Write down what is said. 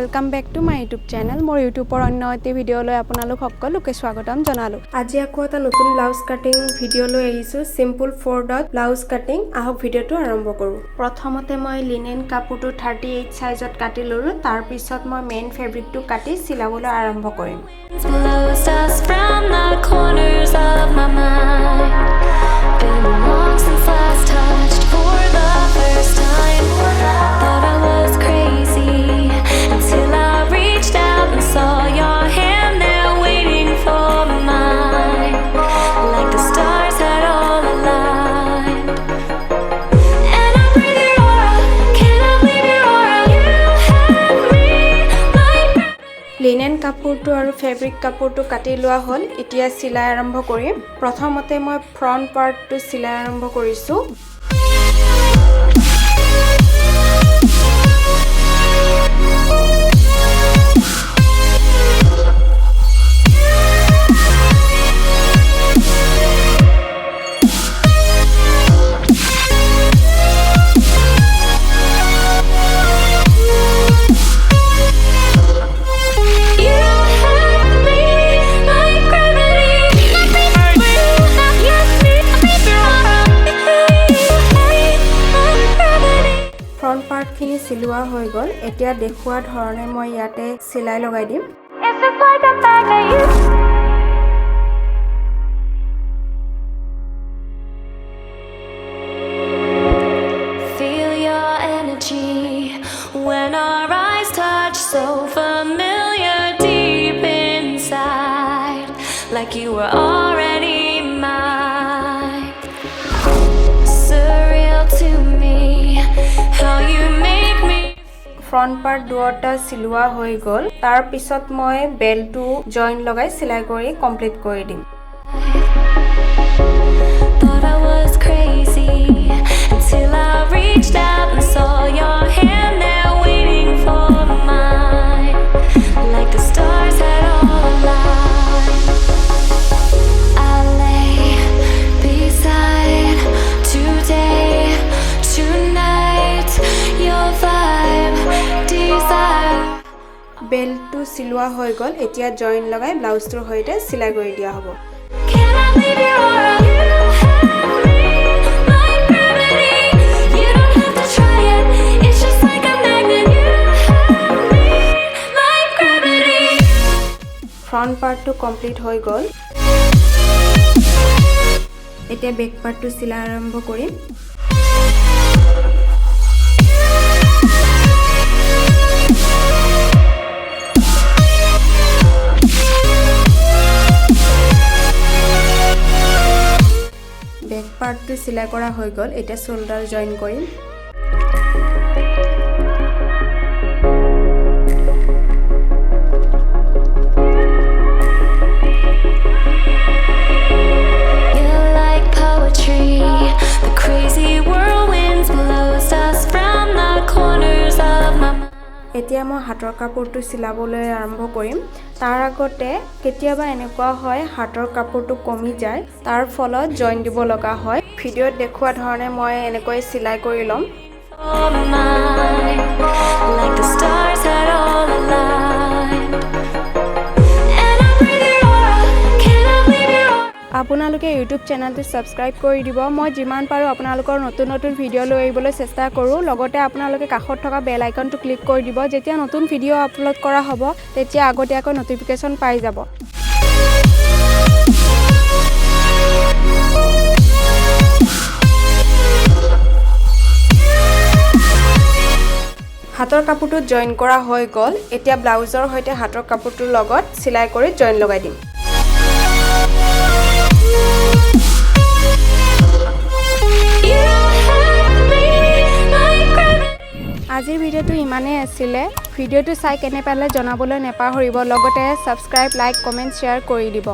welcome back to my YouTube channel मोर यूट्यूबर अन्य एटी भिडिओ লৈ আপোনালোক সকলোকে স্বাগতম জনালো আজি আকৌ এটা নতুন ব্লাউজ কাটিং ভিডিও লৈ আহিছো সিম্পল 4 ডট ব্লাউজ কাটিং আহক ভিডিওটো আৰম্ভ কৰো প্ৰথমতে মই লিনেন কাপোৰটো 38 সাইজত কাটি লৰো তাৰ পিছত মই মেইন ফেব্ৰিকটো কাটি চিলাবলৈ আৰম্ভ কৰিম লিনেন কাপোৰটো আৰু ফেব্ৰিক কাপোৰটো কাটি লোৱা হ'ল এতিয়া চিলাই আৰম্ভ কৰিম প্ৰথমতে মই ফ্ৰন্ট পাৰ্টটো চিলাই আৰম্ভ কৰিছো फ्रंट पार्ट खिनि सिलुआ হৈ গল এতিয়া দেখুৱা ধৰণে মই ইয়াতে সিলাই লগাই দিম Feel your energy when our eyes touch so familiar deep inside like you were already mine surreal to me how you make me front part দুটা সিলুৱা হৈ গল তাৰ পিছত মই বেলটো জয়েন লগাই সিলাই কৰি কমপ্লিট কৰি দিম Thought I was crazy until I reached out and saw your hand there waiting for mine like the stars had all aligned I lay beside today tonight your vibe desire বেলটো সিলুৱা হৈ গল এতিয়া join লগাই ব্লাউজটোৰ হৈতে সিলাই কৰি দিয়া হ'ব Can I leave your aura you have me like gravity you don't have to try it it's just like a magnet you have me like gravity front part to complete হৈ গল এতিয়া back পাৰ্টটো সিলাই আৰম্ভ কৰিম back পাৰ্টটো সিলাই কৰা হৈ গল এটা শোল্ডাৰ জয়েন কৰিম You're like poetry the crazy whirlwinds blows us from the corners of my mind এতিয়া মই হাতৰ কাপোৰটো সিলাবলৈ আৰম্ভ কৰিম তাৰ আগতে কেতিয়াবা এনেকুৱা হয় হাতৰ কাপোৰটো কমি যায় তাৰ ফলত জয়েন দিব লগা হয় ভিডিওত দেখুৱা ধৰণে মই এনেকৈ সিলাই কৰি লম like the stars had all aligned and I breathe your aura can I leave your আপোনালোকে ইউটিউব চেনেলটো সাবস্ক্ৰাইব কৰি দিব মই যিমান পাৰো আপোনালোকৰ নতুন নতুন ভিডিও লৈ আহিবলৈ চেষ্টা কৰো লগতে আপোনালোকে কাষত থকা বেল আইকনটো ক্লিক কৰি দিব যেতিয়া নতুন ভিডিও আপলোড কৰা হ'ব তেতিয়া আগতীয়াকৈ নটিফিকেশন পাই যাব হাতৰ কাপোৰটো জয়েন কৰা হৈ গল এতিয়া ব্লাউজৰ হৈতে হাতৰ কাপোৰটোৰ লগত সিলাই কৰি জয়েন লগাই দিম আজিৰ ভিডিওটো ইমানেই আছিল ভিডিওটো চাই কেনে পালে জনাবলৈ নেপাহৰিব লগতে সাবস্ক্ৰাইব লাইক কমেন্ট শেয়াৰ কৰি দিব